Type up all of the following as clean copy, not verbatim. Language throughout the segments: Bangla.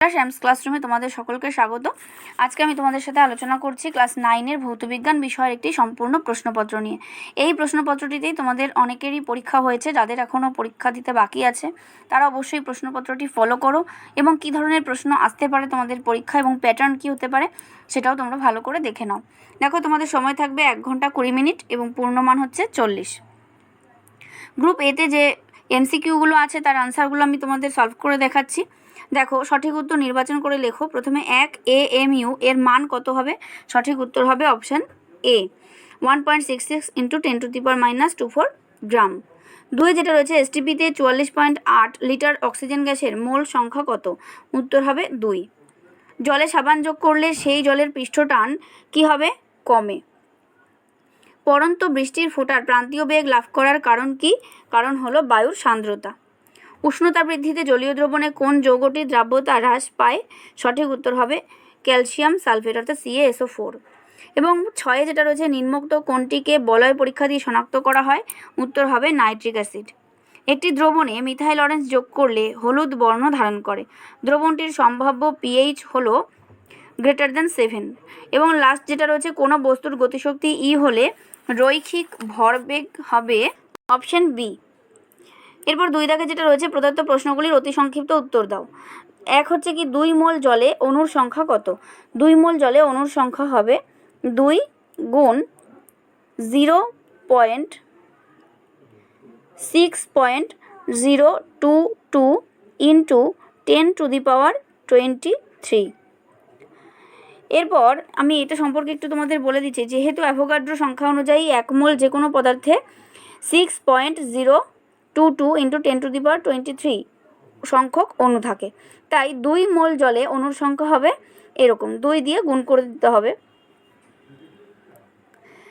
শ্যামস ক্লাসরুমে তোমাদের সকলকে স্বাগত। আজকে আমি তোমাদের সাথে আলোচনা করছি ক্লাস 9-এর ভৌতবিজ্ঞান বিষয়ের একটি সম্পূর্ণ প্রশ্নপত্র নিয়ে। এই প্রশ্নপত্রটিতেই তোমাদের অনেকেরই পরীক্ষা হয়েছে, যাদের এখনও পরীক্ষা দিতে বাকি আছে তারা অবশ্যই প্রশ্নপত্রটি ফলো করো এবং কী ধরনের প্রশ্ন আসতে পারে তোমাদের পরীক্ষা এবং প্যাটার্ন কী হতে পারে সেটাও তোমরা ভালো করে দেখে নাও। দেখো, তোমাদের সময় থাকবে 1 ঘন্টা 20 মিনিট এবং পূর্ণমান হচ্ছে 40। গ্রুপ এতে যে এমসিকিউগুলো আছে তার আনসারগুলো আমি তোমাদের সলভ করে দেখাচ্ছি। দেখো, সঠিক উত্তর নির্বাচন করে লেখো। প্রথমে 1 AMU এর মান কত হবে? সঠিক উত্তর হবে অপশান এ, 1.66 × 10⁻²4 গ্রাম। 2 যেটা রয়েছে, STPতে 44.8 লিটার অক্সিজেন গ্যাসের মোল সংখ্যা কত? উত্তর হবে 2। জলে সাবান যোগ করলে সেই জলের পৃষ্ঠটান কি হবে? কমে। পড়ন্ত বৃষ্টির ফোঁটার প্রান্তীয় বেগ লাভ করার কারণ কি? কারণ হলো বায়ুর সান্দ্রতা। উষ্ণতা বৃদ্ধিতে জলীয় দ্রবণে কোন যৌগটির দ্রাব্যতা হ্রাস পায়? সঠিক উত্তর হবে ক্যালসিয়াম সালফেট অর্থাৎ CaSO4। এবং 6 যেটা রয়েছে, নিম্নোক্ত কোনটিকে বলয় পরীক্ষা দিয়ে শনাক্ত করা হয়? উত্তর হবে নাইট্রিক অ্যাসিড। একটি দ্রবণে মিথাইল অরেঞ্জ যোগ করলে হলুদ বর্ণ ধারণ করে। দ্রবণটির সম্ভাব্য pH হলো >7। এবং লাস্ট যেটা রয়েছে, কোনো বস্তুর গতিশক্তি E হলে রৈখিক ভরবেগ হবে অপশন বি। এরপর 2 দাগে যেটা রয়েছে, প্রদত্ত প্রশ্নগুলির অতি সংক্ষিপ্ত উত্তর দাও। 1 হচ্ছে কি 2 মোল জলে অণুর সংখ্যা কত? 2 মোল জলে অণুর সংখ্যা হবে 2 গুণ 0.6.022 × 10⁻23। এরপর আমি এটা সম্পর্কে একটু তোমাদের বলে দিচ্ছি। যেহেতু অ্যাভোগাড্রো সংখ্যা অনুযায়ী 1 মোল যে কোনো পদার্থে 6.022 × 10⁻23 সংখ্যক অণু থাকে, তাই 2 মোল জলে অণুর সংখ্যা হবে এরকম, 2 দিয়ে গুণ করে দিতে হবে।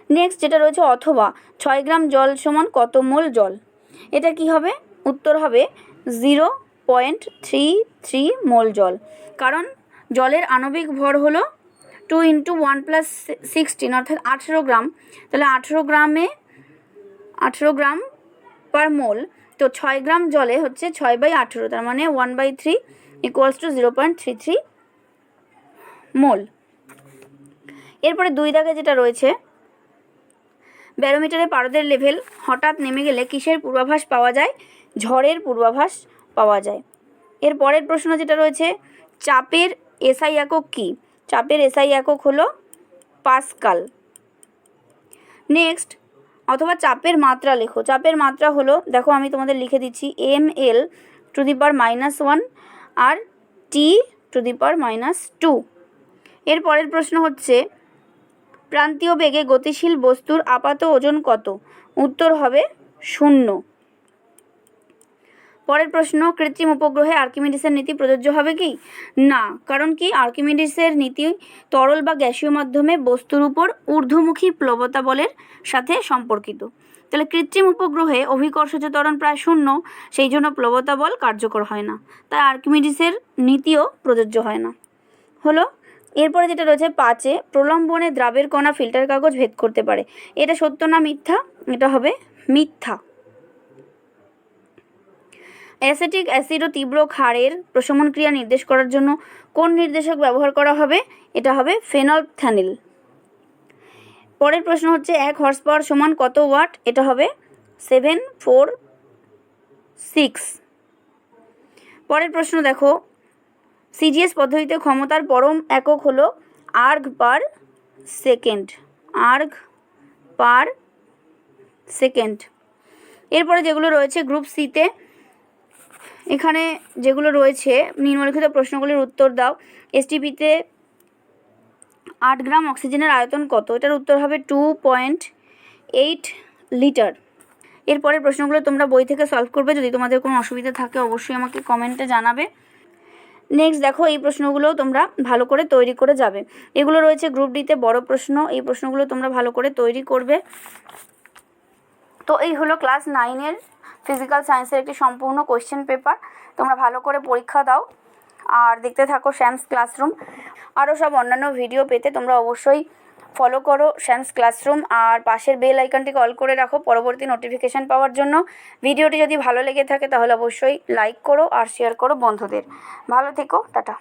নেক্সট যেটা রয়েছে, অথবা 6 গ্রাম জল সমান কত মোল জল? এটা কি হবে? উত্তর হবে 0.33 মোল জল। কারণ জলের আণবিক ভর হলো 2 × 1 + 16 অর্থাৎ 18 গ্রাম। তাহলে 18 গ্রাম পার মোল। তো 6 গ্রাম জলে হচ্ছে 6/18, তার মানে 1/3 = 0.33 মোল। এরপরে 2 দাগে যেটা রয়েছে, ব্যারোমিটারে পারদের লেভেল হঠাৎ নেমে গেলে কিসের পূর্বাভাস পাওয়া যায়? ঝড়ের পূর্বাভাস পাওয়া যায়। এর পরের প্রশ্ন যেটা রয়েছে, চাপের SI একক কি? চাপের SI একক হলো পাস্কাল। নেক্সট, অথবা চাপের মাত্রা লেখো। চাপের মাত্রা হলো, দেখো আমি তোমাদের লিখে দিচ্ছি, mL⁻⁻1 আর T⁻²। এর পরের প্রশ্ন হচ্ছে, প্রান্তীয় বেগে গতিশীল বস্তুর আপাত ওজন কত? উত্তর হবে 0। পরের প্রশ্ন, কৃত্রিম উপগ্রহে আর্কিমিডিসের নীতি প্রযোজ্য হবে কি? না। কারণ কি? আর্কিমিডিসের নীতি তরল বা গ্যাসীয় মাধ্যমে বস্তুর উপর ঊর্ধ্বমুখী প্লবতা বলের সাথে সম্পর্কিত। তাহলে কৃত্রিম উপগ্রহে অভিকর্ষজ ত্বরণ প্রায় 0, সেই জন্য প্লবতা বল কার্যকর হয় না, তাই আর্কিমিডিসের নীতিও প্রযোজ্য হয় না। হলো। এরপরে যেটা রয়েছে, 5-এ, প্রলম্বনে দ্রাবের কণা ফিল্টার কাগজ ভেদ করতে পারে। এটা সত্য না মিথ্যা? এটা হবে মিথ্যা। অ্যাসিটিক অ্যাসিড ও তীব্র ক্ষারের প্রশমন ক্রিয়া নির্দেশ করার জন্য কোন নির্দেশক ব্যবহার করা হবে? এটা হবে ফেনলফথ্যানিল। পরের প্রশ্ন হচ্ছে, 1 হর্স পাওয়ার সমান কত ওয়াট? এটা হবে 746। পরের প্রশ্ন দেখো, CGS পদ্ধতিতে ক্ষমতার পরম একক হলো আর্গ পার সেকেন্ড। এরপরে যেগুলো রয়েছে গ্রুপ সিতে, এখানে যেগুলো রয়েছে, নিম্নলিখিত প্রশ্নগুলির উত্তর দাও। STPতে 8 গ্রাম অক্সিজেনের আয়তন কত? এটার উত্তর হবে 2.8 লিটার। এরপরের প্রশ্নগুলো তোমরা বই থেকে সলভ করবে। যদি তোমাদের কোনো অসুবিধা থাকে অবশ্যই আমাকে কমেন্টে জানাবে। নেক্সট দেখো, এই প্রশ্নগুলোও তোমরা ভালো করে তৈরি করে যাবে। এগুলো রয়েছে গ্রুপ ডিতে বড় প্রশ্ন, এই প্রশ্নগুলো তোমরা ভালো করে তৈরি করবে। তো এই হলো ক্লাস 9-এর ফিজিক্যাল সায়েন্সের একটি সম্পূর্ণ কোয়েশ্চেন পেপার। তোমরা ভালো করে পরীক্ষা দাও আর দেখতে থাকো শ্যামস ক্লাসরুম। আরও সব অন্যান্য ভিডিও পেতে তোমরা অবশ্যই ফলো করো শ্যামস ক্লাসরুম, আর পাশের বেল আইকনটিকে অল করে রাখো পরবর্তী নোটিফিকেশান পাওয়ার জন্য। ভিডিওটি যদি ভালো লেগে থাকে তাহলে অবশ্যই লাইক করো আর শেয়ার করো বন্ধুদের। ভালো থেকো, টাটা।